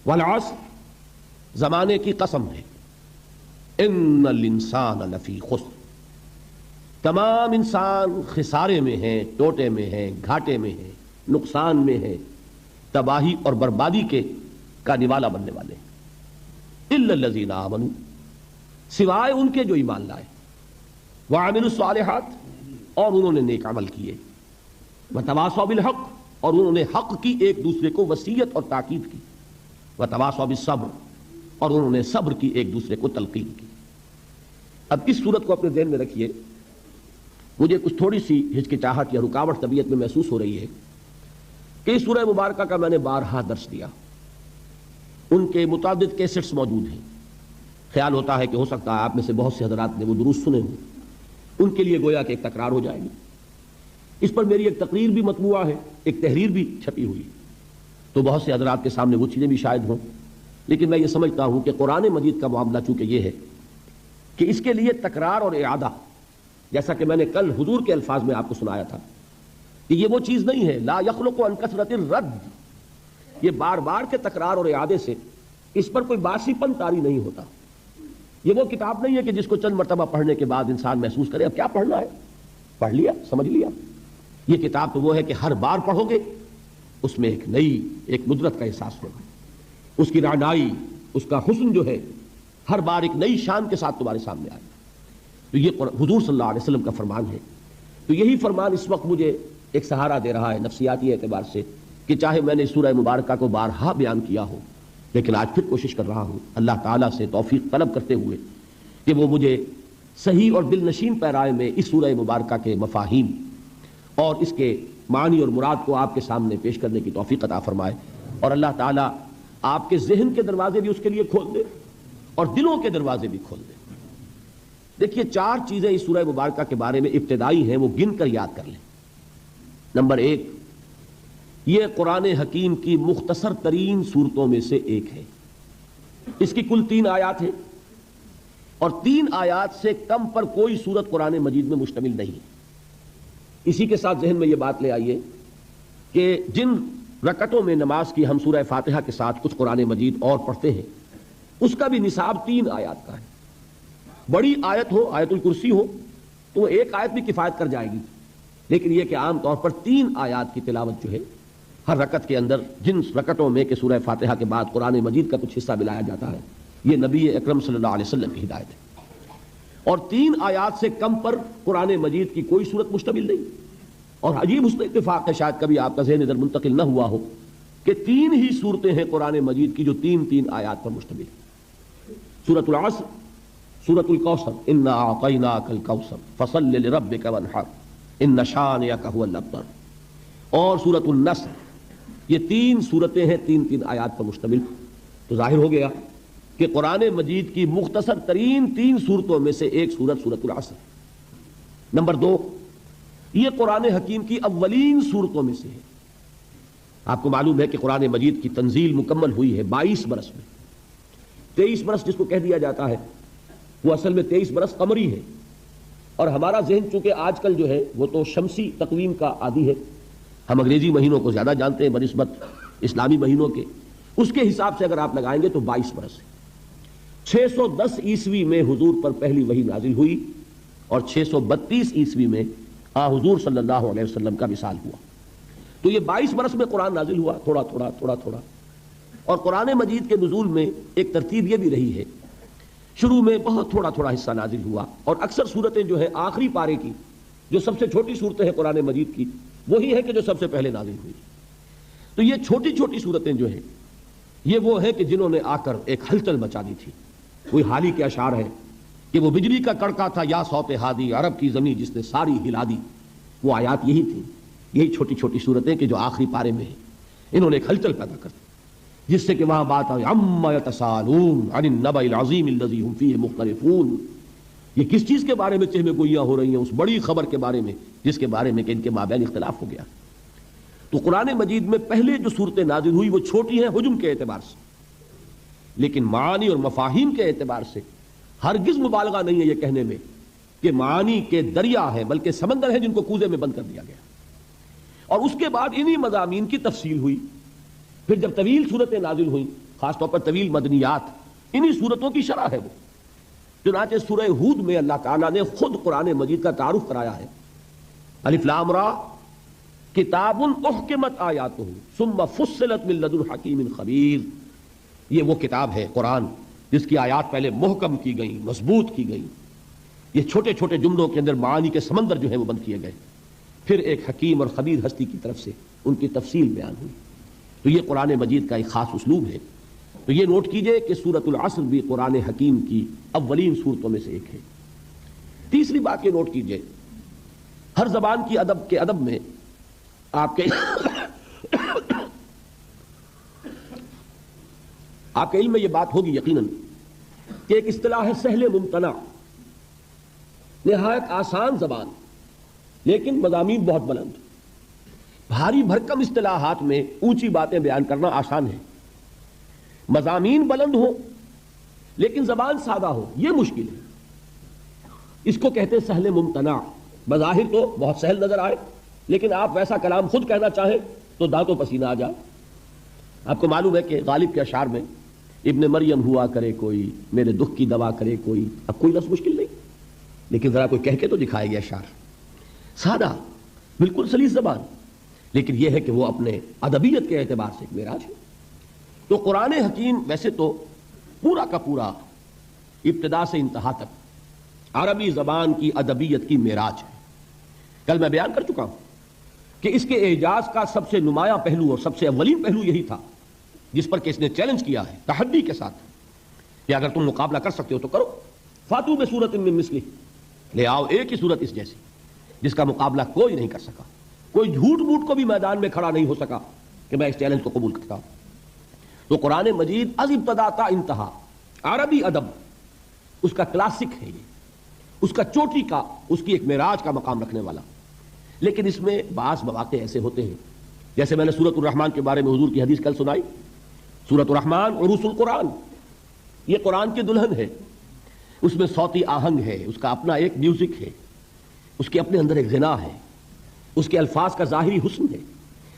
والعصر، زمانے کی قسم ہے، ان الانسان لفی خسر، تمام انسان خسارے میں ہیں، ٹوٹے میں ہیں، گھاٹے میں ہیں، نقصان میں ہیں، تباہی اور بربادی کا نوالا بننے والے ہیں، الا الذین آمنوا، سوائے ان کے جو ایمان لائے، وعملوا الصالحات، اور انہوں نے نیک عمل کیے، وتواصوا بالحق، اور انہوں نے حق کی ایک دوسرے کو وصیت اور تاکید کی، وتواصوا بالصبر، اور انہوں نے صبر کی ایک دوسرے کو تلقین کی۔ اب اس صورت کو اپنے ذہن میں رکھیے، مجھے کچھ تھوڑی سی ہچکچاہٹ یا رکاوٹ طبیعت میں محسوس ہو رہی ہے کہ اس سورہ مبارکہ کا میں نے بارہا درس دیا، ان کے متعدد کیسٹس موجود ہیں، خیال ہوتا ہے کہ ہو سکتا ہے آپ میں سے بہت سے حضرات نے وہ دروس سنے ہوں، ان کے لیے گویا کہ ایک تکرار ہو جائے گی۔ اس پر میری ایک تقریر بھی مطبوعہ ہے، ایک تحریر بھی چھپی ہوئی، تو بہت سے حضرات کے سامنے وہ چیزیں بھی شاید ہوں، لیکن میں یہ سمجھتا ہوں کہ قرآن مجید کا معاملہ چونکہ یہ ہے کہ اس کے لیے تکرار اور اعادہ، جیسا کہ میں نے کل حضور کے الفاظ میں آپ کو سنایا تھا کہ یہ وہ چیز نہیں ہے، لا یخلق عن کثرت الرد، یہ بار بار کے تکرار اور اعادے سے اس پر کوئی باسی پن طاری نہیں ہوتا۔ یہ وہ کتاب نہیں ہے کہ جس کو چند مرتبہ پڑھنے کے بعد انسان محسوس کرے اب کیا پڑھنا ہے، پڑھ لیا، سمجھ لیا۔ یہ کتاب تو وہ ہے کہ ہر بار پڑھو گے اس میں ایک نئی، ایک ندرت کا احساس ہوگا، اس کی رعنائی، اس کا حسن جو ہے ہر بار ایک نئی شان کے ساتھ تمہارے سامنے آئے۔ تو یہ حضور صلی اللہ علیہ وسلم کا فرمان ہے، تو یہی فرمان اس وقت مجھے ایک سہارا دے رہا ہے نفسیاتی اعتبار سے، کہ چاہے میں نے سورہ مبارکہ کو بارہا بیان کیا ہو، لیکن آج پھر کوشش کر رہا ہوں اللہ تعالیٰ سے توفیق طلب کرتے ہوئے کہ وہ مجھے صحیح اور دل نشین پیرائے میں اس سورہ مبارکہ کے مفاہیم اور اس کے معنی اور مراد کو آپ کے سامنے پیش کرنے کی توفیق عطا فرمائے، اور اللہ تعالیٰ آپ کے ذہن کے دروازے بھی اس کے لیے کھول دے اور دلوں کے دروازے بھی کھول دے۔ دیکھیے 4 چیزیں اس سورہ مبارکہ کے بارے میں ابتدائی ہیں، وہ گن کر یاد کر لیں۔ نمبر 1، یہ قرآن حکیم کی مختصر ترین صورتوں میں سے ایک ہے، اس کی کل 3 آیات ہیں، اور 3 آیات سے کم پر کوئی سورت قرآن مجید میں مشتمل نہیں ہے۔ اسی کے ساتھ ذہن میں یہ بات لے آئیے کہ جن رکعتوں میں نماز کی ہم سورہ فاتحہ کے ساتھ کچھ قرآن مجید اور پڑھتے ہیں، اس کا بھی نصاب 3 آیات کا ہے۔ بڑی آیت ہو، آیت الکرسی ہو، تو وہ ایک آیت بھی کفایت کر جائے گی، لیکن یہ کہ عام طور پر 3 آیات کی تلاوت جو ہے ہر رکعت کے اندر، جن رکعتوں میں کہ سورہ فاتحہ کے بعد قرآن مجید کا کچھ حصہ ملایا جاتا ہے، یہ نبی اکرم صلی اللہ علیہ وسلم کی ہدایت ہے۔ اور 3 آیات سے کم پر قرآن مجید کی کوئی صورت مشتمل نہیں، اور عجیب حسن اتفاق ہے، شاید کبھی آپ کا ذہن ادھر منتقل نہ ہوا ہو کہ 3 ہی صورتیں ہیں قرآن مجید کی جو 3 آیات پر مشتمل ہیں۔ سورۃ العصر، سورۃ الکوثر، انا اعطیناک الکوثر فصل لربک وانحر ان شانئک ھو الابتر، اور سورۃ النصر، یہ 3 صورتیں ہیں 3 آیات پر مشتمل۔ تو ظاہر ہو گیا کہ قرآن مجید کی مختصر ترین 3 صورتوں میں سے ایک صورت سورۃ العصر۔ نمبر 2، یہ قرآن حکیم کی اولین صورتوں میں سے ہے۔ آپ کو معلوم ہے کہ قرآن مجید کی تنزیل مکمل ہوئی ہے 22 برس میں۔ 23 برس جس کو کہہ دیا جاتا ہے وہ اصل میں 23 برس قمری ہے، اور ہمارا ذہن چونکہ آج کل جو ہے وہ تو شمسی تقویم کا عادی ہے، ہم انگریزی مہینوں کو زیادہ جانتے ہیں بنسبت اسلامی مہینوں کے، اس کے حساب سے اگر آپ لگائیں گے تو 22 برس ہے۔ 610 عیسوی میں حضور پر پہلی وحی نازل ہوئی، اور 632 عیسوی میں حضور صلی اللہ علیہ وسلم کا وصال ہوا۔ تو یہ 22 برس میں قرآن نازل ہوا، تھوڑا تھوڑا تھوڑا تھوڑا۔ اور قرآن مجید کے نزول میں ایک ترتیب یہ بھی رہی ہے، شروع میں بہت تھوڑا تھوڑا حصہ نازل ہوا، اور اکثر صورتیں جو ہے آخری پارے کی، جو سب سے چھوٹی صورتیں ہیں قرآن مجید کی، وہی ہے کہ جو سب سے پہلے نازل ہوئی۔ تو یہ چھوٹی چھوٹی صورتیں جو ہیں یہ وہ ہیں کہ جنہوں نے آ کر ایک ہلچل مچا دی تھی۔ کوئی حالی کے اشعار ہے کہ وہ بجلی کا کڑکا تھا یا صوت ہادی، عرب کی زمین جس نے ساری ہلا دی، وہ آیات یہی تھیں، یہی چھوٹی چھوٹی صورتیں کہ جو آخری پارے میں ہیں، انہوں نے ایک ہلچل پیدا کر دی، جس سے کہ وہاں بات آئی عما یتساءلون عن النبأ العظیم الذی هم فیہ مختلفون، یہ کس چیز کے بارے میں چہمے گوئیاں ہو رہی ہیں، اس بڑی خبر کے بارے میں جس کے بارے میں کہ ان کے مابین اختلاف ہو گیا۔ تو قرآن مجید میں پہلے جو صورتیں نازل ہوئی وہ چھوٹی ہیں حجم کے اعتبار سے، لیکن معانی اور مفاہیم کے اعتبار سے ہرگز مبالغہ نہیں ہے یہ کہنے میں کہ معانی کے دریا ہے، بلکہ سمندر ہے جن کو کوزے میں بند کر دیا گیا۔ اور اس کے بعد انہی مضامین کی تفصیل ہوئی۔ پھر جب طویل صورتیں نازل ہوئیں، خاص طور پر طویل مدنیات، انہی صورتوں کی شرح ہے وہ۔ چنانچہ سورہ ہود میں اللہ تعالیٰ نے خود قرآن مجید کا تعارف کرایا ہے، الف لام را کتاب احکمت آیاتہ ثم فصلت من لدن حکیم خبیر۔ یہ وہ کتاب ہے قرآن جس کی آیات پہلے محکم کی گئی، مضبوط کی گئی، یہ چھوٹے چھوٹے جملوں کے اندر معانی کے سمندر جو ہیں وہ بند کیے گئے، پھر ایک حکیم اور خبیر ہستی کی طرف سے ان کی تفصیل بیان ہوئی۔ تو یہ قرآن مجید کا ایک خاص اسلوب ہے۔ تو یہ نوٹ کیجئے کہ سورۃ العصر بھی قرآن حکیم کی اولین صورتوں میں سے ایک ہے۔ تیسری بات یہ نوٹ کیجئے، ہر زبان کی ادب میں آپ کے علم میں یہ بات ہوگی یقیناً کہ ایک اصطلاح ہے سہل ممتنع، نہایت آسان زبان لیکن مضامین بہت بلند۔ بھاری بھرکم اصطلاحات میں اونچی باتیں بیان کرنا آسان ہے، مضامین بلند ہو لیکن زبان سادہ ہو یہ مشکل ہے۔ اس کو کہتے ہیں سہل ممتنع۔ بظاہر تو بہت سہل نظر آئے لیکن آپ ویسا کلام خود کہنا چاہیں تو دانتوں پسینہ آ جائے۔ آپ کو معلوم ہے کہ غالب کے اشعار میں ابن مریم ہوا کرے کوئی، میرے دکھ کی دوا کرے کوئی، اب کوئی لفظ مشکل نہیں لیکن ذرا کوئی کہہ کے تو دکھائے گا اشعار، سادہ بالکل سلیس زبان، لیکن یہ ہے کہ وہ اپنے ادبیت کے اعتبار سے ایک معراج ہے۔ تو قرآن حکیم ویسے تو پورا کا پورا ابتدا سے انتہا تک عربی زبان کی ادبیت کی معراج ہے۔ کل میں بیان کر چکا ہوں کہ اس کے اعجاز کا سب سے نمایاں پہلو اور سب سے اولین پہلو یہی تھا جس پر کہ اس نے چیلنج کیا ہے تحدی کے ساتھ کہ اگر تم مقابلہ کر سکتے ہو تو کرو، فاتو بسورۃ من مثلہ، لے آؤ ایک ہی صورت اس جیسی جس کا مقابلہ کوئی نہیں کر سکا، کوئی جھوٹ موٹ کو بھی میدان میں کھڑا نہیں ہو سکا کہ میں اس چیلنج کو قبول کرتا ہوں۔ تو قرآن مجید از ابتدا تا انتہا عربی ادب اس کا کلاسک ہے، یہ اس کا چوٹی کا، اس کی ایک معراج کا مقام رکھنے والا۔ لیکن اس میں بعض مواقع ایسے ہوتے ہیں جیسے میں نے سورۃ الرحمن کے بارے میں حضور کی حدیث کل سنائی، سورۃ الرحمن عروس القرآن، یہ قرآن کی دلہن ہے، اس میں صوتی آہنگ ہے، اس کا اپنا ایک میوزک ہے، اس کے اپنے اندر ایک غنا ہے، اس کے الفاظ کا ظاہری حسن ہے۔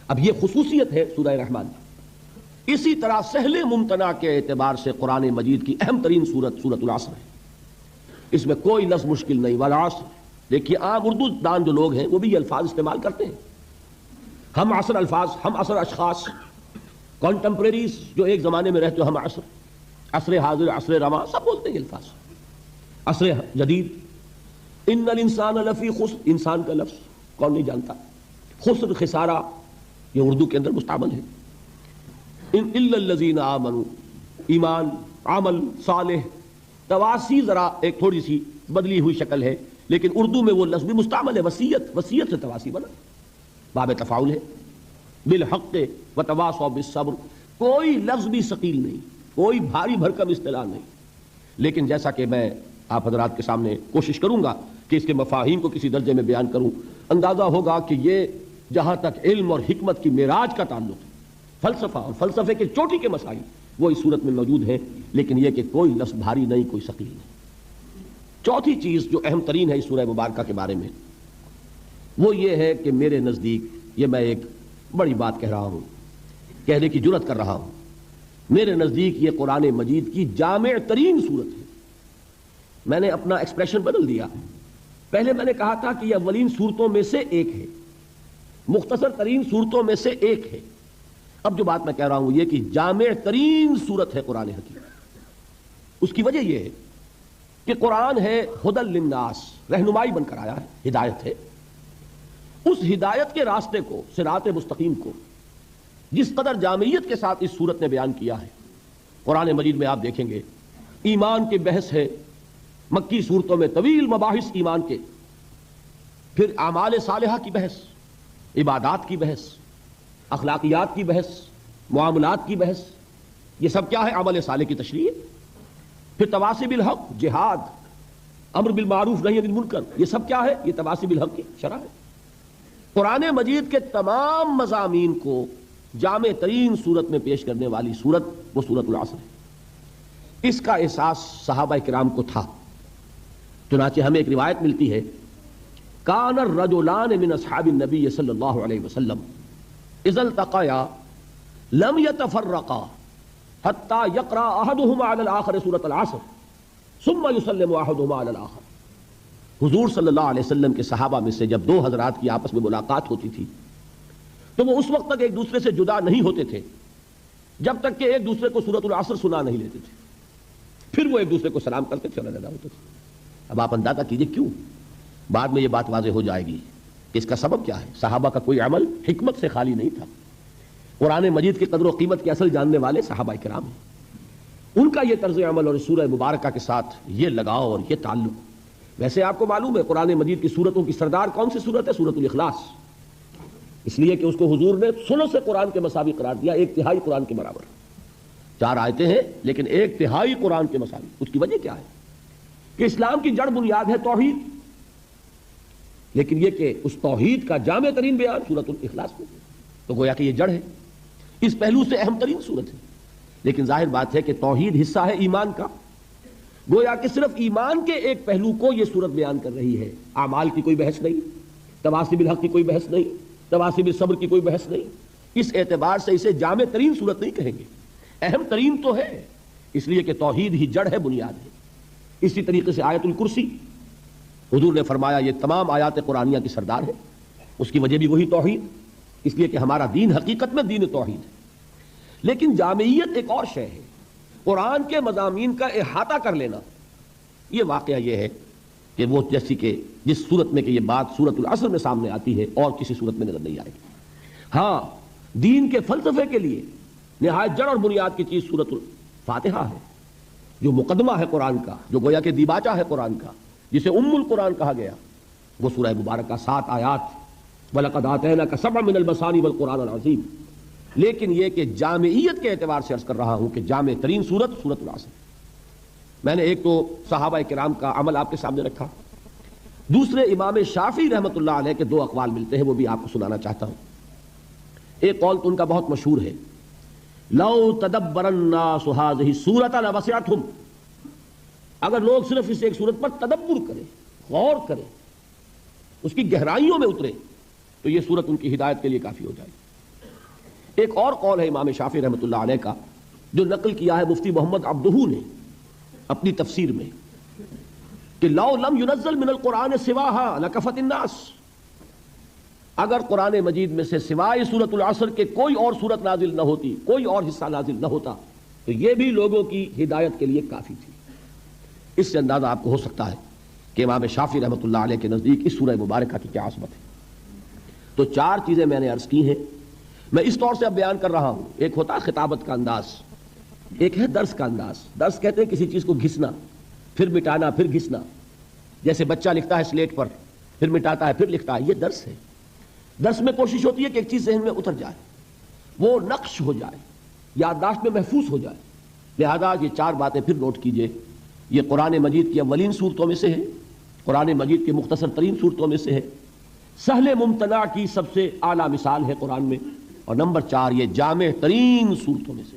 اب یہ خصوصیت ہے سورہ رحمان۔ اسی طرح سہل ممتنع کے اعتبار سے قرآن مجید کی اہم ترین سورت سورۃ العصر ہے، اس میں کوئی لفظ مشکل نہیں، والعصر۔ دیکھیے عام اردو دان جو لوگ ہیں وہ بھی یہ الفاظ استعمال کرتے ہیں، ہم عصر الفاظ، ہم عصر اشخاص، کانٹمپریریز جو ایک زمانے میں رہتے ہو، ہم عصر، عصر حاضر، عصر رواں، سب بولتے ہیں الفاظ۔ عصر جدید، ان الانسان لفی خسر، انسان کا لفظ کون نہیں جانتا، خسر خسارہ یہ اردو کے اندر مستعمل ہے۔ ان الا الذین آمنوا، ایمان، عمل صالح، تواسی ذرا ایک تھوڑی سی بدلی ہوئی شکل ہے لیکن اردو میں وہ لفظ بھی مستعمل ہے، وصیت، وصیت سے تواسی بنا، باب تفاعل ہے، بالحق وتواصوا بالصبر، کوئی لفظ بھی ثقیل نہیں، کوئی بھاری بھرکم اصطلاح نہیں۔ لیکن جیسا کہ میں آپ حضرات کے سامنے کوشش کروں گا کہ اس کے مفاہیم کو کسی درجے میں بیان کروں، اندازہ ہوگا کہ یہ جہاں تک علم اور حکمت کی معراج کا تعلق ہے، فلسفہ اور فلسفے کے چوٹی کے مسائل وہ اس صورت میں موجود ہیں، لیکن یہ کہ کوئی لفظ بھاری نہیں، کوئی ثقیل نہیں۔ چوتھی چیز جو اہم ترین ہے اس سورہ مبارکہ کے بارے میں وہ یہ ہے کہ میرے نزدیک، یہ میں ایک بڑی بات کہہ رہا ہوں، کہنے کی جرات کر رہا ہوں، میرے نزدیک یہ قرآن مجید کی جامع ترین صورت ہے۔ میں نے اپنا ایکسپریشن بدل دیا، پہلے میں نے کہا تھا کہ یہ اولین صورتوں میں سے ایک ہے، مختصر ترین صورتوں میں سے ایک ہے۔ اب جو بات میں کہہ رہا ہوں یہ کہ جامع ترین صورت ہے قرآن حکیم۔ اس کی وجہ یہ ہے کہ قرآن ہے ہدی للناس، رہنمائی بن کر آیا ہے، ہدایت ہے۔ اس ہدایت کے راستے کو، صراط مستقیم کو جس قدر جامعیت کے ساتھ اس صورت نے بیان کیا ہے، قرآن مجید میں آپ دیکھیں گے ایمان کی بحث ہے، مکی صورتوں میں طویل مباحث ایمان کے، پھر اعمال صالحہ کی بحث، عبادات کی بحث، اخلاقیات کی بحث، معاملات کی بحث، یہ سب کیا ہے؟ عمل صالح کی تشریح۔ پھر تواصی بالحق، جہاد، امر بالمعروف نہی عن المنکر، یہ سب کیا ہے؟ یہ تواصی بالحق کی شرح ہے۔ قرآن مجید کے تمام مضامین کو جامع ترین صورت میں پیش کرنے والی صورت وہ سورۃ العصر ہے۔ اس کا احساس صحابہ کرام کو تھا، چنانچہ ہمیں ایک روایت ملتی ہے، کان الرجلان من اصحاب النبی صلی اللہ علیہ وسلم اذا التقیا لم يتفرقا حتی یقرأ احدہما علی الآخر سورۃ العصر ثم یسلم احدہما علی الآخر. حضور صلی اللہ علیہ وسلم کے صحابہ میں سے جب دو حضرات کی آپس میں ملاقات ہوتی تھی تو وہ اس وقت تک ایک دوسرے سے جدا نہیں ہوتے تھے جب تک کہ ایک دوسرے کو سورۃ العصر سنا نہیں لیتے تھے. پھر وہ ایک دوسرے کو سلام کرتے تھے اور ادا ہوتے تھے. اب آپ اندازہ کیجئے کیوں. بعد میں یہ بات واضح ہو جائے گی کہ اس کا سبب کیا ہے. صحابہ کا کوئی عمل حکمت سے خالی نہیں تھا. قرآن مجید کی قدر و قیمت کے اصل جاننے والے صحابہ کرام ہیں. ان کا یہ طرز عمل اور سورہ مبارکہ کے ساتھ یہ لگاؤ اور یہ تعلق. ویسے آپ کو معلوم ہے قرآن مجید کی سورتوں کی سردار کون سی سورت ہے؟ سورۃ الاخلاص. اس لیے کہ اس کو حضور نے ثلث سے قرآن کے مساوی قرار دیا، ایک تہائی قرآن کے برابر. 4 آیتیں ہیں لیکن ایک تہائی قرآن کے مساوی. اس کی وجہ کیا ہے؟ کہ اسلام کی جڑ بنیاد ہے توحید، لیکن یہ کہ اس توحید کا جامع ترین بیان سورۃ الاخلاص میں، تو گویا کہ یہ جڑ ہے، اس پہلو سے اہم ترین سورت ہے. لیکن ظاہر بات ہے کہ توحید حصہ ہے ایمان کا. گویا کہ صرف ایمان کے ایک پہلو کو یہ سورت بیان کر رہی ہے. اعمال کی کوئی بحث نہیں، تواصی بالحق کی کوئی بحث نہیں، تواصی بالصبر کی کوئی بحث نہیں. اس اعتبار سے اسے جامع ترین سورت نہیں کہیں گے، اہم ترین تو ہے، اس لیے کہ توحید ہی جڑ ہے، بنیاد ہے. اسی طریقے سے آیت الکرسی، حضور نے فرمایا یہ تمام آیات قرآنیہ کی سردار ہے. اس کی وجہ بھی وہی توحید، اس لیے کہ ہمارا دین حقیقت میں دین توحید ہے. لیکن جامعیت ایک اور شے ہے. قرآن کے مضامین کا احاطہ کر لینا، یہ واقعہ یہ ہے کہ وہ جیسی کہ جس صورت میں کہ یہ بات سورۃ العصر میں سامنے آتی ہے اور کسی صورت میں نظر نہیں آئے گی. ہاں، دین کے فلسفے کے لیے نہایت جڑ اور بنیاد کی چیز سورۃ الفاتحہ ہے، جو مقدمہ ہے قرآن کا، جو گویا کہ دیباچہ ہے قرآن کا، جسے ام القرآن کہا گیا. وہ سورہ مبارکہ 7 آیات، وَلَقَدْ آتَيْنَاكَ سَبْعًا مِنَ الْمَثَانِي وَالْقُرْآنِ الْعَظِيمِ. لیکن یہ کہ جامعیت کے اعتبار سے عرض کر رہا ہوں کہ جامع ترین سورت سورۃ العصر. میں نے ایک تو صحابہ کرام کا عمل آپ کے سامنے رکھا، دوسرے امام شافعی رحمۃ اللہ علیہ کے 2 اقوال ملتے ہیں، وہ بھی آپ کو سنانا چاہتا ہوں. ایک قول تو ان کا بہت مشہور ہے، لو تدبر الناس هذه السورۃ لوسعتهم. اگر لوگ صرف اس ایک سورت پر تدبر کریں، غور کریں، اس کی گہرائیوں میں اترے تو یہ سورت ان کی ہدایت کے لیے کافی ہو جائے گی. ایک اور قول ہے امام شافعی رحمۃ اللہ علیہ کا، جو نقل کیا ہے مفتی محمد عبدہ نے اپنی تفسیر میں، کہ لو لم ينزل من القرآن سواها لکفت الناس. اگر قرآن مجید میں سے سوائے سورۃ العصر کے کوئی اور سورت نازل نہ ہوتی، کوئی اور حصہ نازل نہ ہوتا، تو یہ بھی لوگوں کی ہدایت کے لیے کافی تھی. اس سے اندازہ آپ کو ہو سکتا ہے کہ امام شافعی رحمۃ اللہ علیہ کے نزدیک اس سورہ مبارکہ کی کیا عظمت ہے. تو 4 چیزیں میں نے عرض کی ہیں، میں اس طور سے اب بیان کر رہا ہوں. ایک ہوتا ہے خطابت کا انداز، ایک ہے درس کا انداز. درس کہتے ہیں کسی چیز کو گھسنا، پھر مٹانا، پھر گھسنا. جیسے بچہ لکھتا ہے سلیٹ پر، پھر مٹاتا ہے، پھر لکھتا ہے، یہ درس ہے. درس میں کوشش ہوتی ہے کہ ایک چیز ذہن میں اتر جائے، وہ نقش ہو جائے، یادداشت میں محفوظ ہو جائے. لہذا یہ 4 باتیں پھر نوٹ کیجئے. یہ قرآن مجید کی اولین صورتوں میں سے ہے، قرآن مجید کی مختصر ترین صورتوں میں سے ہے، سہل ممتنع کی سب سے اعلیٰ مثال ہے قرآن میں، اور نمبر 4 یہ جامع ترین صورتوں میں سے.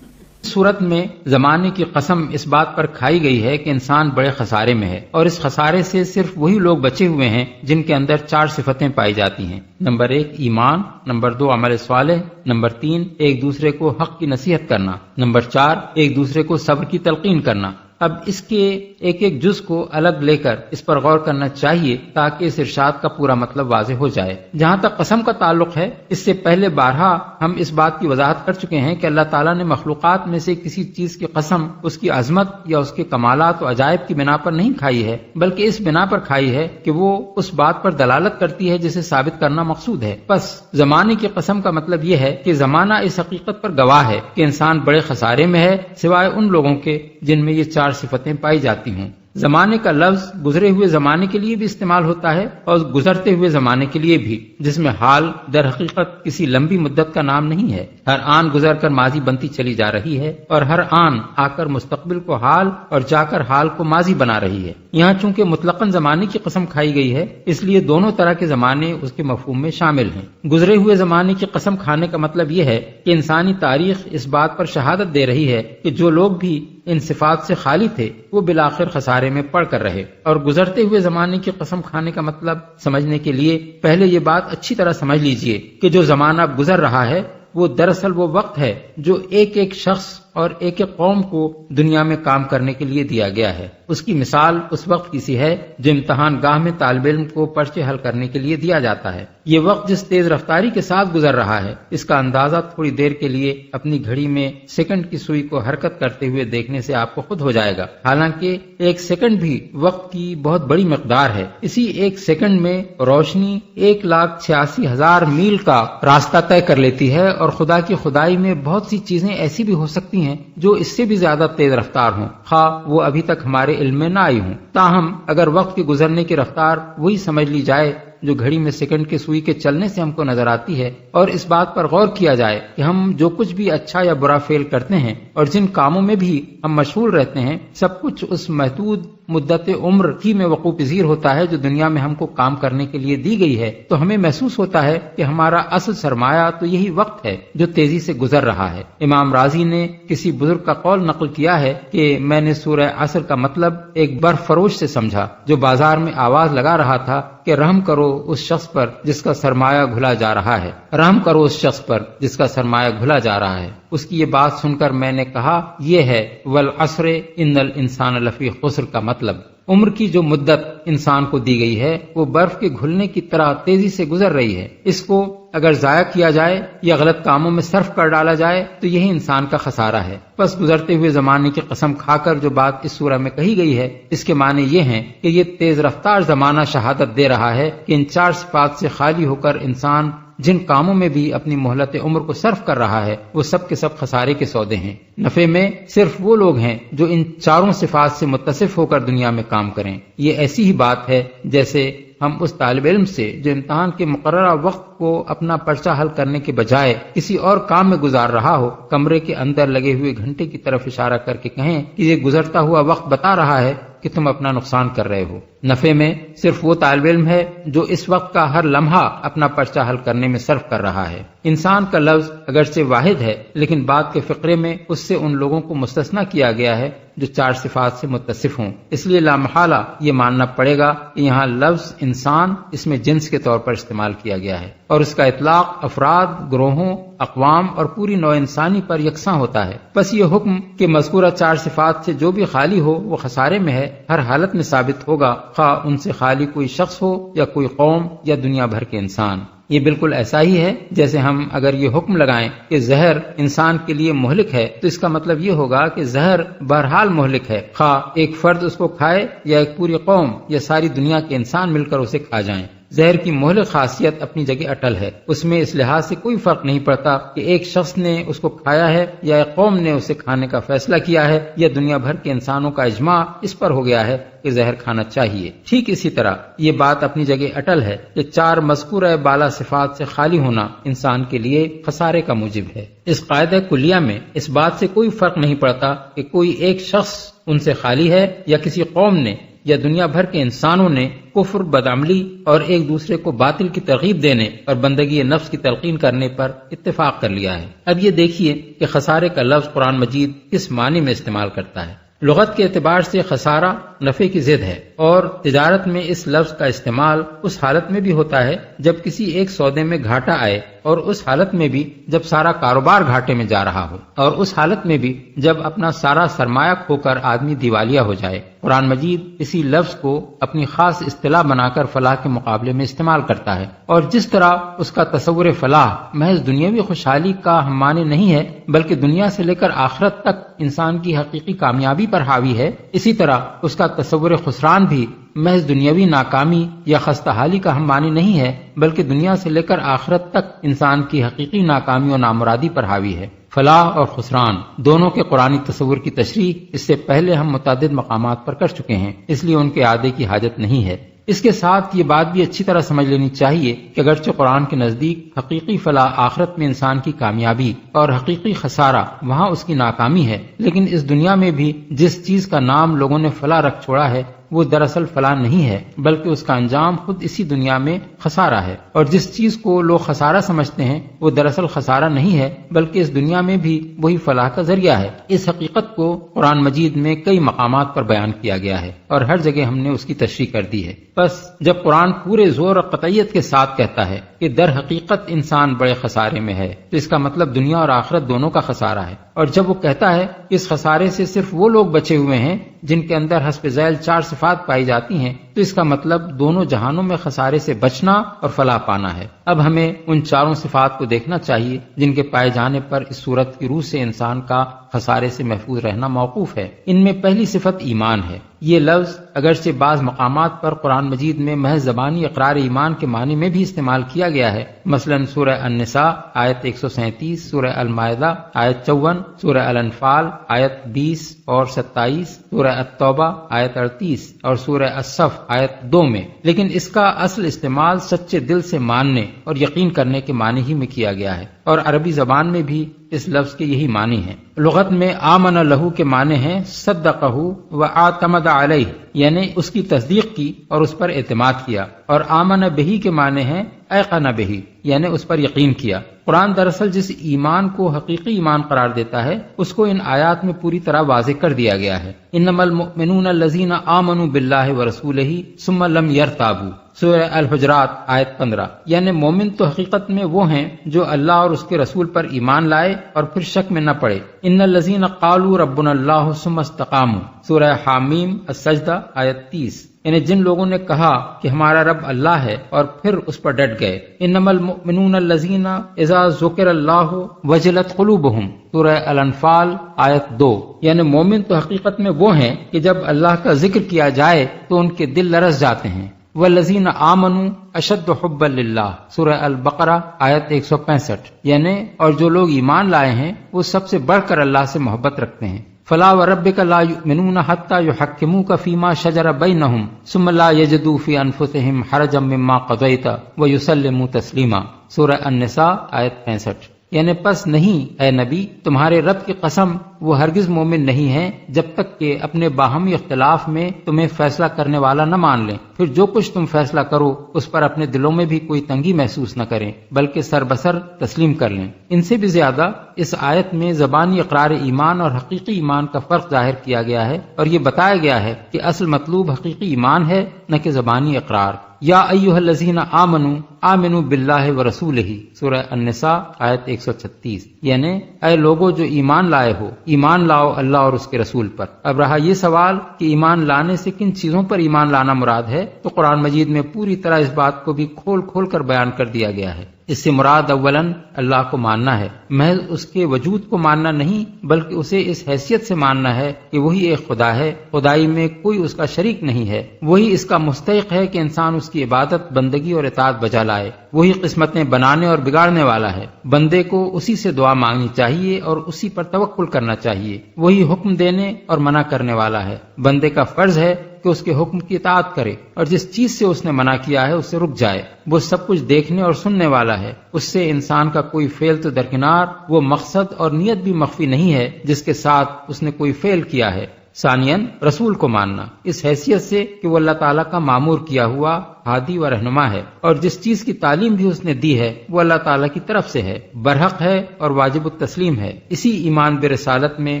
صورت میں زمانے کی قسم اس بات پر کھائی گئی ہے کہ انسان بڑے خسارے میں ہے، اور اس خسارے سے صرف وہی لوگ بچے ہوئے ہیں جن کے اندر 4 صفتیں پائی جاتی ہیں. نمبر 1 ایمان، نمبر 2 عمل صالح، نمبر 3 ایک دوسرے کو حق کی نصیحت کرنا، نمبر 4 ایک دوسرے کو صبر کی تلقین کرنا. اب اس کے ایک ایک جز کو الگ لے کر اس پر غور کرنا چاہیے تاکہ اس ارشاد کا پورا مطلب واضح ہو جائے. جہاں تک قسم کا تعلق ہے، اس سے پہلے بارہا ہم اس بات کی وضاحت کر چکے ہیں کہ اللہ تعالیٰ نے مخلوقات میں سے کسی چیز کی قسم اس کی عظمت یا اس کے کمالات و عجائب کی بنا پر نہیں کھائی ہے، بلکہ اس بنا پر کھائی ہے کہ وہ اس بات پر دلالت کرتی ہے جسے ثابت کرنا مقصود ہے. بس زمانے کی قسم کا مطلب یہ ہے کہ زمانہ اس حقیقت پر گواہ ہے کہ انسان بڑے خسارے میں ہے، سوائے ان لوگوں کے جن میں یہ 4 صفتیں پائی جاتی ہوں. زمانے کا لفظ گزرے ہوئے زمانے کے لیے بھی استعمال ہوتا ہے اور گزرتے ہوئے زمانے کے لیے بھی، جس میں حال در حقیقت کسی لمبی مدت کا نام نہیں ہے. ہر آن گزر کر ماضی بنتی چلی جا رہی ہے اور ہر آن آ کر مستقبل کو حال اور جا کر حال کو ماضی بنا رہی ہے. یہاں چونکہ مطلقاً زمانے کی قسم کھائی گئی ہے، اس لیے دونوں طرح کے زمانے اس کے مفہوم میں شامل ہیں. گزرے ہوئے زمانے کی قسم کھانے کا مطلب یہ ہے کہ انسانی تاریخ اس بات پر شہادت دے رہی ہے کہ جو لوگ بھی ان صفات سے خالی تھے وہ بالآخر خسارے میں پڑ کر رہے. اور گزرتے ہوئے زمانے کی قسم کھانے کا مطلب سمجھنے کے لیے پہلے یہ بات اچھی طرح سمجھ لیجئے کہ جو زمانہ گزر رہا ہے وہ دراصل وہ وقت ہے جو ایک ایک شخص اور ایک ایک قوم کو دنیا میں کام کرنے کے لیے دیا گیا ہے۔ اس کی مثال اس وقت کی سی ہے جو امتحان گاہ میں طالب علم کو پرچے حل کرنے کے لیے دیا جاتا ہے۔ یہ وقت جس تیز رفتاری کے ساتھ گزر رہا ہے، اس کا اندازہ تھوڑی دیر کے لیے اپنی گھڑی میں سیکنڈ کی سوئی کو حرکت کرتے ہوئے دیکھنے سے آپ کو خود ہو جائے گا۔ حالانکہ ایک سیکنڈ بھی وقت کی بہت بڑی مقدار ہے۔ اسی ایک سیکنڈ میں روشنی 1,86,000 میل کا راستہ طے کر لیتی ہے، اور خدا کی خدائی میں بہت سی چیزیں ایسی بھی ہو سکتی ہیں جو اس سے بھی زیادہ تیز رفتار ہوں، خواہ وہ ابھی تک ہمارے علم میں نہ آئی ہوں۔ تاہم اگر وقت کے گزرنے کی رفتار وہی سمجھ لی جائے جو گھڑی میں سیکنڈ کے سوئی کے چلنے سے ہم کو نظر آتی ہے، اور اس بات پر غور کیا جائے کہ ہم جو کچھ بھی اچھا یا برا فعل کرتے ہیں اور جن کاموں میں بھی ہم مشغول رہتے ہیں، سب کچھ اس محدود مدت عمر ہی میں وقوع پذیر ہوتا ہے جو دنیا میں ہم کو کام کرنے کے لیے دی گئی ہے، تو ہمیں محسوس ہوتا ہے کہ ہمارا اصل سرمایہ تو یہی وقت ہے جو تیزی سے گزر رہا ہے۔ امام رازی نے کسی بزرگ کا قول نقل کیا ہے کہ میں نے سورہ عصر کا مطلب ایک برف فروش سے سمجھا جو بازار میں آواز لگا رہا تھا کہ رحم کرو اس شخص پر جس کا سرمایہ گھلا جا رہا ہے، رحم کرو اس شخص پر جس کا سرمایہ گھلا جا رہا ہے۔ اس کی یہ بات سن کر میں نے کہا، یہ ہے والعصر ان الانسان لفی خسر کا مطلب۔ عمر کی جو مدت انسان کو دی گئی ہے وہ برف کے گھلنے کی طرح تیزی سے گزر رہی ہے۔ اس کو اگر ضائع کیا جائے یا غلط کاموں میں صرف کر ڈالا جائے تو یہی انسان کا خسارہ ہے۔ بس گزرتے ہوئے زمانے کی قسم کھا کر جو بات اس سورہ میں کہی گئی ہے، اس کے معنی یہ ہیں کہ یہ تیز رفتار زمانہ شہادت دے رہا ہے کہ ان 4 صفات سے خالی ہو کر انسان جن کاموں میں بھی اپنی مہلت عمر کو صرف کر رہا ہے وہ سب کے سب خسارے کے سودے ہیں۔ نفع میں صرف وہ لوگ ہیں جو ان 4 صفات سے متصف ہو کر دنیا میں کام کریں۔ یہ ایسی ہی بات ہے جیسے ہم اس طالب علم سے جو امتحان کے مقررہ وقت کو اپنا پرچہ حل کرنے کے بجائے کسی اور کام میں گزار رہا ہو، کمرے کے اندر لگے ہوئے گھنٹے کی طرف اشارہ کر کے کہیں کہ یہ گزرتا ہوا وقت بتا رہا ہے کہ تم اپنا نقصان کر رہے ہو۔ نفع میں صرف وہ طالب علم ہے جو اس وقت کا ہر لمحہ اپنا پرچہ حل کرنے میں صرف کر رہا ہے۔ انسان کا لفظ اگرچہ واحد ہے لیکن بات کے فقرے میں اس سے ان لوگوں کو مستثنی کیا گیا ہے جو 4 صفات سے متصف ہوں۔ اس لیے لامحالہ یہ ماننا پڑے گا کہ یہاں لفظ انسان اس میں جنس کے طور پر استعمال کیا گیا ہے، اور اس کا اطلاق افراد، گروہوں، اقوام اور پوری نوع انسانی پر یکساں ہوتا ہے۔ بس یہ حکم کہ مذکورہ 4 صفات سے جو بھی خالی ہو وہ خسارے میں ہے ہر حالت میں ثابت ہوگا، خواہ ان سے خالی کوئی شخص ہو یا کوئی قوم یا دنیا بھر کے انسان۔ یہ بالکل ایسا ہی ہے جیسے ہم اگر یہ حکم لگائیں کہ زہر انسان کے لیے مہلک ہے تو اس کا مطلب یہ ہوگا کہ زہر بہرحال مہلک ہے، خواہ ایک فرد اس کو کھائے یا ایک پوری قوم یا ساری دنیا کے انسان مل کر اسے کھا جائیں۔ زہر کی مہلک خاصیت اپنی جگہ اٹل ہے، اس میں اس لحاظ سے کوئی فرق نہیں پڑتا کہ ایک شخص نے اس کو کھایا ہے یا ایک قوم نے اسے کھانے کا فیصلہ کیا ہے یا دنیا بھر کے انسانوں کا اجماع اس پر ہو گیا ہے کہ زہر کھانا چاہیے۔ ٹھیک اسی طرح یہ بات اپنی جگہ اٹل ہے کہ 4 مذکورہ بالا صفات سے خالی ہونا انسان کے لیے خسارے کا موجب ہے۔ اس قاعدہ کلیہ میں اس بات سے کوئی فرق نہیں پڑتا کہ کوئی ایک شخص ان سے خالی ہے یا کسی قوم نے یا دنیا بھر کے انسانوں نے کفر، بدعملی اور ایک دوسرے کو باطل کی ترغیب دینے اور بندگی نفس کی تلقین کرنے پر اتفاق کر لیا ہے۔ اب یہ دیکھیے کہ خسارے کا لفظ قرآن مجید کس معنی میں استعمال کرتا ہے۔ لغت کے اعتبار سے خسارہ نفع کی ضد ہے، اور تجارت میں اس لفظ کا استعمال اس حالت میں بھی ہوتا ہے جب کسی ایک سودے میں گھاٹا آئے، اور اس حالت میں بھی جب سارا کاروبار گھاٹے میں جا رہا ہو، اور اس حالت میں بھی جب اپنا سارا سرمایہ کھو کر آدمی دیوالیہ ہو جائے۔ قرآن مجید اسی لفظ کو اپنی خاص اصطلاح بنا کر فلاح کے مقابلے میں استعمال کرتا ہے، اور جس طرح اس کا تصور فلاح محض دنیاوی خوشحالی کا ہم معنی نہیں ہے بلکہ دنیا سے لے کر آخرت تک انسان کی حقیقی کامیابی پر حاوی ہے، اسی طرح اس کا تصور خسران بھی محض دنیاوی ناکامی یا خستہ حالی کا ہم معنی نہیں ہے بلکہ دنیا سے لے کر آخرت تک انسان کی حقیقی ناکامی و نامرادی پر حاوی ہے۔ فلاح اور خسران دونوں کے قرآنی تصور کی تشریح اس سے پہلے ہم متعدد مقامات پر کر چکے ہیں، اس لیے ان کے اعادے کی حاجت نہیں ہے۔ اس کے ساتھ یہ بات بھی اچھی طرح سمجھ لینی چاہیے کہ اگرچہ قرآن کے نزدیک حقیقی فلاح آخرت میں انسان کی کامیابی اور حقیقی خسارہ وہاں اس کی ناکامی ہے، لیکن اس دنیا میں بھی جس چیز کا نام لوگوں نے فلاح رکھ چھوڑا ہے وہ دراصل فلاح نہیں ہے، بلکہ اس کا انجام خود اسی دنیا میں خسارہ ہے، اور جس چیز کو لوگ خسارہ سمجھتے ہیں وہ دراصل خسارہ نہیں ہے، بلکہ اس دنیا میں بھی وہی فلاح کا ذریعہ ہے۔ اس حقیقت کو قرآن مجید میں کئی مقامات پر بیان کیا گیا ہے اور ہر جگہ ہم نے اس کی تشریح کر دی ہے۔ بس جب قرآن پورے زور اور قطعیت کے ساتھ کہتا ہے کہ در حقیقت انسان بڑے خسارے میں ہے، تو اس کا مطلب دنیا اور آخرت دونوں کا خسارہ ہے، اور جب وہ کہتا ہے کہ اس خسارے سے صرف وہ لوگ بچے ہوئے ہیں جن کے اندر حسب ذیل 4 صفات پائی جاتی ہیں، تو اس کا مطلب دونوں جہانوں میں خسارے سے بچنا اور فلاح پانا ہے۔ اب ہمیں ان 4 صفات کو دیکھنا چاہیے جن کے پائے جانے پر اس صورت کی روح سے انسان کا خسارے سے محفوظ رہنا موقوف ہے۔ ان میں پہلی صفت ایمان ہے۔ یہ لفظ اگرچہ بعض مقامات پر قرآن مجید میں محض زبانی اقرار ایمان کے معنی میں بھی استعمال کیا گیا ہے، مثلا سورہ النساء آیت 137، سورہ المائدہ آیت 54، سورہ الانفال آیت 20 اور 27، سورہ التوبہ آیت 38 اور سورہ الصف آیت 2 میں، لیکن اس کا اصل استعمال سچے دل سے ماننے اور یقین کرنے کے معنی ہی میں کیا گیا ہے، اور عربی زبان میں بھی اس لفظ کے یہی معنی ہیں۔ لغت میں آمن لہو کے معنی ہیں صدقہ و اعتمد علیہ، یعنی اس کی تصدیق کی اور اس پر اعتماد کیا، اور آمن بہی کے معنی ہیں ایقن بہی، یعنی اس پر یقین کیا۔ قرآن دراصل جس ایمان کو حقیقی ایمان قرار دیتا ہے اس کو ان آیات میں پوری طرح واضح کر دیا گیا ہے۔ انما المؤمنون الذین آمنوا باللہ ورسولہ ثم لم یرتابوا، سورہ الحجرات آیت 15، یعنی مومن تو حقیقت میں وہ ہیں جو اللہ اور اس کے رسول پر ایمان لائے اور پھر شک میں نہ پڑے۔ ان الذین قالوا ربنا اللہ ثم استقاموا، سورہ حامیم السجدہ آیت 30، یعنی جن لوگوں نے کہا کہ ہمارا رب اللہ ہے اور پھر اس پر ڈٹ گئے۔ انما المؤمنون الذین اذا ذکر اللہ وجلت قلوبہم، سورہ الانفال آیت 2، یعنی مومن تو حقیقت میں وہ ہیں کہ جب اللہ کا ذکر کیا جائے تو ان کے دل لرز جاتے ہیں۔ والذین آمنوا اشد حبا للہ، سورہ البقرہ آیت 165، یعنی اور جو لوگ ایمان لائے ہیں وہ سب سے بڑھ کر اللہ سے محبت رکھتے ہیں۔ فلا وربک لا یؤمنون حتی یحکموک فیما شجر بینہم ثم لا یجدوا فی انفسہم حرجا مما قضیت ویسلموا تسلیما، سورہ النساء آیت 65، یعنی پس نہیں اے نبی، تمہارے رب کی قسم وہ ہرگز مومن نہیں ہیں جب تک کہ اپنے باہمی اختلاف میں تمہیں فیصلہ کرنے والا نہ مان لیں، پھر جو کچھ تم فیصلہ کرو اس پر اپنے دلوں میں بھی کوئی تنگی محسوس نہ کریں بلکہ سر بسر تسلیم کر لیں۔ ان سے بھی زیادہ اس آیت میں زبانی اقرار ایمان اور حقیقی ایمان کا فرق ظاہر کیا گیا ہے، اور یہ بتایا گیا ہے کہ اصل مطلوب حقیقی ایمان ہے نہ کہ زبانی اقرار۔ یا ایھا الذین آمنوا آمنوا باللہ ورسولہ، سورہ النساء آیت 136، یعنی اے لوگو جو ایمان لائے ہو، ایمان لاؤ اللہ اور اس کے رسول پر۔ اب رہا یہ سوال کہ ایمان لانے سے کن چیزوں پر ایمان لانا مراد ہے، تو قرآن مجید میں پوری طرح اس بات کو بھی کھول کھول کر بیان کر دیا گیا ہے۔ اس سے مراد اولاً اللہ کو ماننا ہے، محض اس کے وجود کو ماننا نہیں بلکہ اسے اس حیثیت سے ماننا ہے کہ وہی ایک خدا ہے، خدائی میں کوئی اس کا شریک نہیں ہے، وہی اس کا مستحق ہے کہ انسان اس کی عبادت، بندگی اور اطاعت بجا لائے، وہی قسمتیں بنانے اور بگاڑنے والا ہے، بندے کو اسی سے دعا مانگنی چاہیے اور اسی پر توکل کرنا چاہیے، وہی حکم دینے اور منع کرنے والا ہے، بندے کا فرض ہے کہ اس کے حکم کی اطاعت کرے اور جس چیز سے اس نے منع کیا ہے اس سے رک جائے، وہ سب کچھ دیکھنے اور سننے والا ہے، اس سے انسان کا کوئی فعل تو درکنار، وہ مقصد اور نیت بھی مخفی نہیں ہے جس کے ساتھ اس نے کوئی فعل کیا ہے۔ ثانیاً رسول کو ماننا اس حیثیت سے کہ وہ اللہ تعالیٰ کا مامور کیا ہوا ہادی و رہنما ہے، اور جس چیز کی تعلیم بھی اس نے دی ہے وہ اللہ تعالیٰ کی طرف سے ہے، برحق ہے اور واجب التسلیم ہے۔ اسی ایمان برسالت میں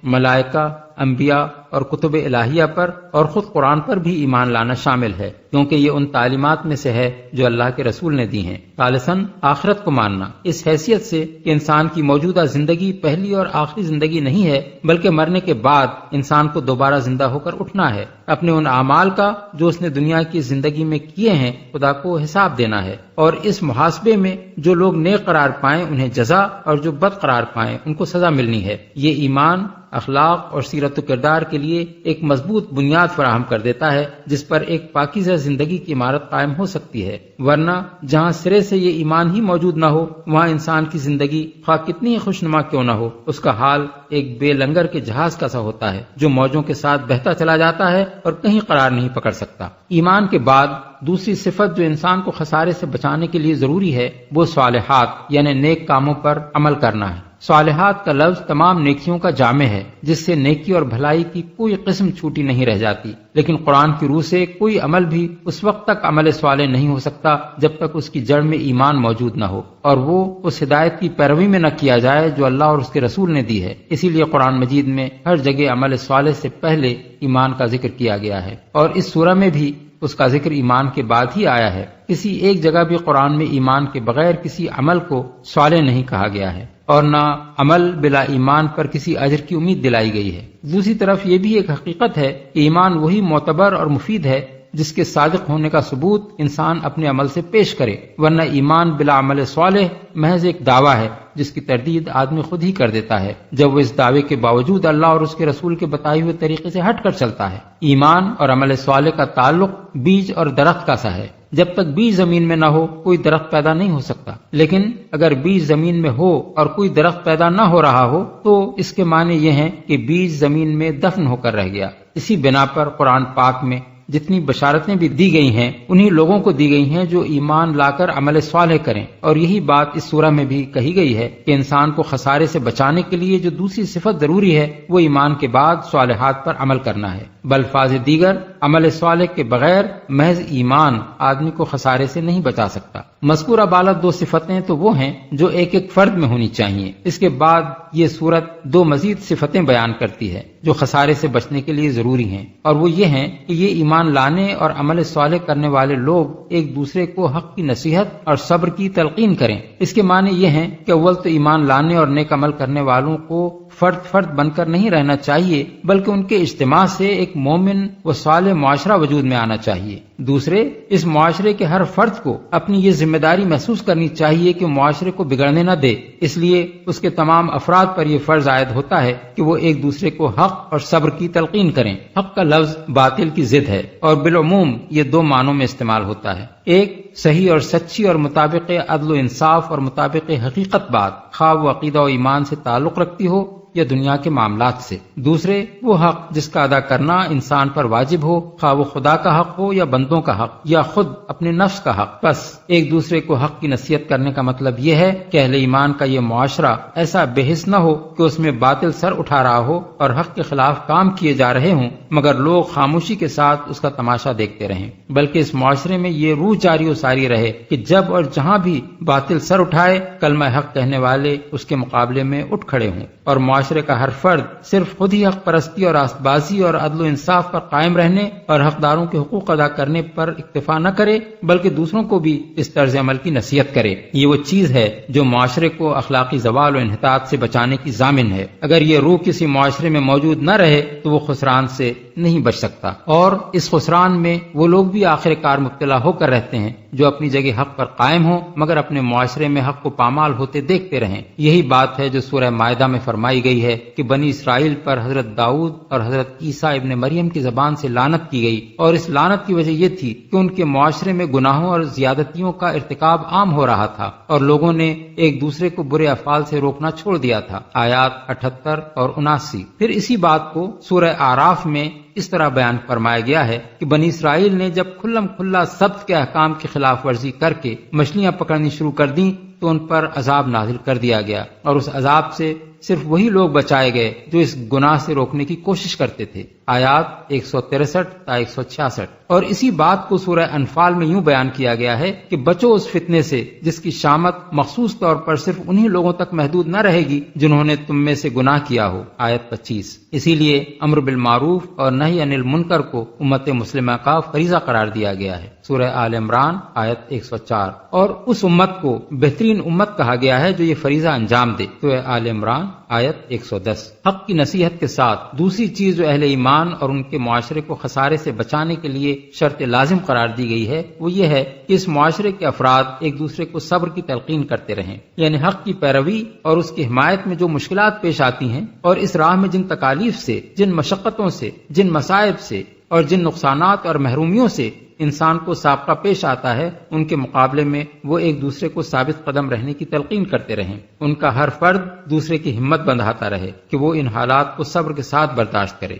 ملائکہ، انبیاء اور کتب الہیہ پر اور خود قرآن پر بھی ایمان لانا شامل ہے، کیونکہ یہ ان تعلیمات میں سے ہے جو اللہ کے رسول نے دی ہیں۔ ثالثاً آخرت کو ماننا اس حیثیت سے کہ انسان کی موجودہ زندگی پہلی اور آخری زندگی نہیں ہے بلکہ مرنے کے بعد انسان کو دوبارہ زندہ ہو کر اٹھنا ہے، اپنے ان اعمال کا جو اس نے دنیا کی زندگی میں کیے ہیں خدا کو حساب دینا ہے، اور اس محاسبے میں جو لوگ نیک قرار پائیں انہیں جزا اور جو بد قرار پائیں ان کو سزا ملنی ہے۔ یہ ایمان اخلاق اور سیرت و کردار کے لیے ایک مضبوط بنیاد فراہم کر دیتا ہے جس پر ایک پاکیزہ زندگی کی عمارت قائم ہو سکتی ہے، ورنہ جہاں سرے سے یہ ایمان ہی موجود نہ ہو وہاں انسان کی زندگی خواہ کتنی ہی خوشنما کیوں نہ ہو اس کا حال ایک بے لنگر کے جہاز کا سا ہوتا ہے جو موجوں کے ساتھ بہتا چلا جاتا ہے اور کہیں قرار نہیں پکڑ سکتا۔ ایمان کے بعد دوسری صفت جو انسان کو خسارے سے بچانے کے لیے ضروری ہے وہ صالحات یعنی نیک کاموں پر عمل کرنا ہے۔ صالحات کا لفظ تمام نیکیوں کا جامع ہے، جس سے نیکی اور بھلائی کی کوئی قسم چھوٹی نہیں رہ جاتی، لیکن قرآن کی روح سے کوئی عمل بھی اس وقت تک عمل صالح نہیں ہو سکتا جب تک اس کی جڑ میں ایمان موجود نہ ہو، اور وہ اس ہدایت کی پیروی میں نہ کیا جائے جو اللہ اور اس کے رسول نے دی ہے۔ اسی لیے قرآن مجید میں ہر جگہ عمل صالح سے پہلے ایمان کا ذکر کیا گیا ہے، اور اس سورہ میں بھی اس کا ذکر ایمان کے بعد ہی آیا ہے۔ کسی ایک جگہ بھی قرآن میں ایمان کے بغیر کسی عمل کو صالح نہیں کہا گیا ہے، اور نہ عمل بلا ایمان پر کسی اجر کی امید دلائی گئی ہے۔ دوسری طرف یہ بھی ایک حقیقت ہے کہ ایمان وہی معتبر اور مفید ہے جس کے صادق ہونے کا ثبوت انسان اپنے عمل سے پیش کرے، ورنہ ایمان بلا عمل صالح محض ایک دعویٰ ہے جس کی تردید آدمی خود ہی کر دیتا ہے جب وہ اس دعوے کے باوجود اللہ اور اس کے رسول کے بتائے ہوئے طریقے سے ہٹ کر چلتا ہے۔ ایمان اور عمل صالح کا تعلق بیج اور درخت کا سا ہے۔ جب تک بیج زمین میں نہ ہو کوئی درخت پیدا نہیں ہو سکتا، لیکن اگر بیج زمین میں ہو اور کوئی درخت پیدا نہ ہو رہا ہو تو اس کے معنی یہ ہیں کہ بیج زمین میں دفن ہو کر رہ گیا۔ اسی بنا پر قرآن پاک میں جتنی بشارتیں بھی دی گئی ہیں انہی لوگوں کو دی گئی ہیں جو ایمان لا کر عمل صالح کریں، اور یہی بات اس سورہ میں بھی کہی گئی ہے کہ انسان کو خسارے سے بچانے کے لیے جو دوسری صفت ضروری ہے وہ ایمان کے بعد صالحات پر عمل کرنا ہے۔ بالفاظ دیگر عمل صالح کے بغیر محض ایمان آدمی کو خسارے سے نہیں بچا سکتا۔ مذکورہ بالا دو صفتیں تو وہ ہیں جو ایک ایک فرد میں ہونی چاہیے۔ اس کے بعد یہ سورت دو مزید صفتیں بیان کرتی ہے جو خسارے سے بچنے کے لیے ضروری ہیں، اور وہ یہ ہیں کہ یہ ایمان لانے اور عمل صالح کرنے والے لوگ ایک دوسرے کو حق کی نصیحت اور صبر کی تلقین کریں۔ اس کے معنی یہ ہیں کہ اول تو ایمان لانے اور نیک عمل کرنے والوں کو فرد بن کر نہیں رہنا چاہیے، بلکہ ان کے اجتماع سے ایک مومن و صالح معاشرہ وجود میں آنا چاہیے۔ دوسرے، اس معاشرے کے ہر فرد کو اپنی یہ ذمہ داری محسوس کرنی چاہیے کہ معاشرے کو بگڑنے نہ دے، اس لیے اس کے تمام افراد پر یہ فرض عائد ہوتا ہے کہ وہ ایک دوسرے کو حق اور صبر کی تلقین کریں۔ حق کا لفظ باطل کی ضد ہے اور بالعموم یہ دو معنوں میں استعمال ہوتا ہے۔ ایک، صحیح اور سچی اور مطابق عدل و انصاف اور مطابق حقیقت بات، خواہ وہ عقیدہ و ایمان سے تعلق رکھتی ہو یا دنیا کے معاملات سے۔ دوسرے، وہ حق جس کا ادا کرنا انسان پر واجب ہو، خواہ وہ خدا کا حق ہو یا بندوں کا حق یا خود اپنے نفس کا حق۔ بس ایک دوسرے کو حق کی نصیحت کرنے کا مطلب یہ ہے کہ اہل ایمان کا یہ معاشرہ ایسا بے حس نہ ہو کہ اس میں باطل سر اٹھا رہا ہو اور حق کے خلاف کام کیے جا رہے ہوں مگر لوگ خاموشی کے ساتھ اس کا تماشا دیکھتے رہیں، بلکہ اس معاشرے میں یہ روح جاری و ساری رہے کہ جب اور جہاں بھی باطل سر اٹھائے کلمہ حق کہنے والے اس کے مقابلے میں اٹھ کھڑے ہوں، اور معاشرے کا ہر فرد صرف خود ہی حق پرستی اور راست بازی اور عدل و انصاف پر قائم رہنے اور حقداروں کے حقوق ادا کرنے پر اکتفا نہ کرے بلکہ دوسروں کو بھی اس طرز عمل کی نصیحت کرے۔ یہ وہ چیز ہے جو معاشرے کو اخلاقی زوال و انحطاط سے بچانے کی ضامن ہے۔ اگر یہ روح کسی معاشرے میں موجود نہ رہے تو وہ خسران سے نہیں بچ سکتا، اور اس خسران میں وہ لوگ بھی آخر کار مبتلا ہو کر رہتے ہیں جو اپنی جگہ حق پر قائم ہوں مگر اپنے معاشرے میں حق کو پامال ہوتے دیکھتے رہیں۔ یہی بات ہے جو سورہ مائدہ میں فرمائی گئی ہے کہ بنی اسرائیل پر حضرت داؤد اور حضرت عیسیٰ ابن مریم کی زبان سے لعنت کی گئی، اور اس لعنت کی وجہ یہ تھی کہ ان کے معاشرے میں گناہوں اور زیادتیوں کا ارتکاب عام ہو رہا تھا اور لوگوں نے ایک دوسرے کو برے افعال سے روکنا چھوڑ دیا تھا۔ آیات 78 اور 79۔ پھر اسی بات کو سورہ اعراف میں اس طرح بیان فرمایا گیا ہے کہ بنی اسرائیل نے جب کھلم کھلا سبت کے احکام کی خلاف ورزی کر کے مچھلیاں پکڑنی شروع کر دیں تو ان پر عذاب نازل کر دیا گیا، اور اس عذاب سے صرف وہی لوگ بچائے گئے جو اس گناہ سے روکنے کی کوشش کرتے تھے۔ آیات 163 تا 166۔ اور اسی بات کو سورہ انفال میں یوں بیان کیا گیا ہے کہ بچو اس فتنے سے جس کی شامت مخصوص طور پر صرف انہی لوگوں تک محدود نہ رہے گی جنہوں نے تم میں سے گناہ کیا ہو۔ آیت 25۔ اسی لیے امر بالمعروف اور نہی عن المنکر کو امت مسلمہ کا فریضہ قرار دیا گیا ہے۔ سورہ آل عمران آیت 104۔ اور اس امت کو بہترین امت کہا گیا ہے جو یہ فریضہ انجام دے۔ سورہ آل عمران آیت 110۔ حق کی نصیحت کے ساتھ دوسری چیز جو اہل ایمان اور ان کے معاشرے کو خسارے سے بچانے کے لیے شرط لازم قرار دی گئی ہے وہ یہ ہے کہ اس معاشرے کے افراد ایک دوسرے کو صبر کی تلقین کرتے رہیں، یعنی حق کی پیروی اور اس کی حمایت میں جو مشکلات پیش آتی ہیں اور اس راہ میں جن تکالیف سے، جن مشقتوں سے، جن مصائب سے اور جن نقصانات اور محرومیوں سے انسان کو سابقہ پیش آتا ہے ان کے مقابلے میں وہ ایک دوسرے کو ثابت قدم رہنے کی تلقین کرتے رہیں۔ ان کا ہر فرد دوسرے کی ہمت بندھاتا رہے کہ وہ ان حالات کو صبر کے ساتھ برداشت کرے۔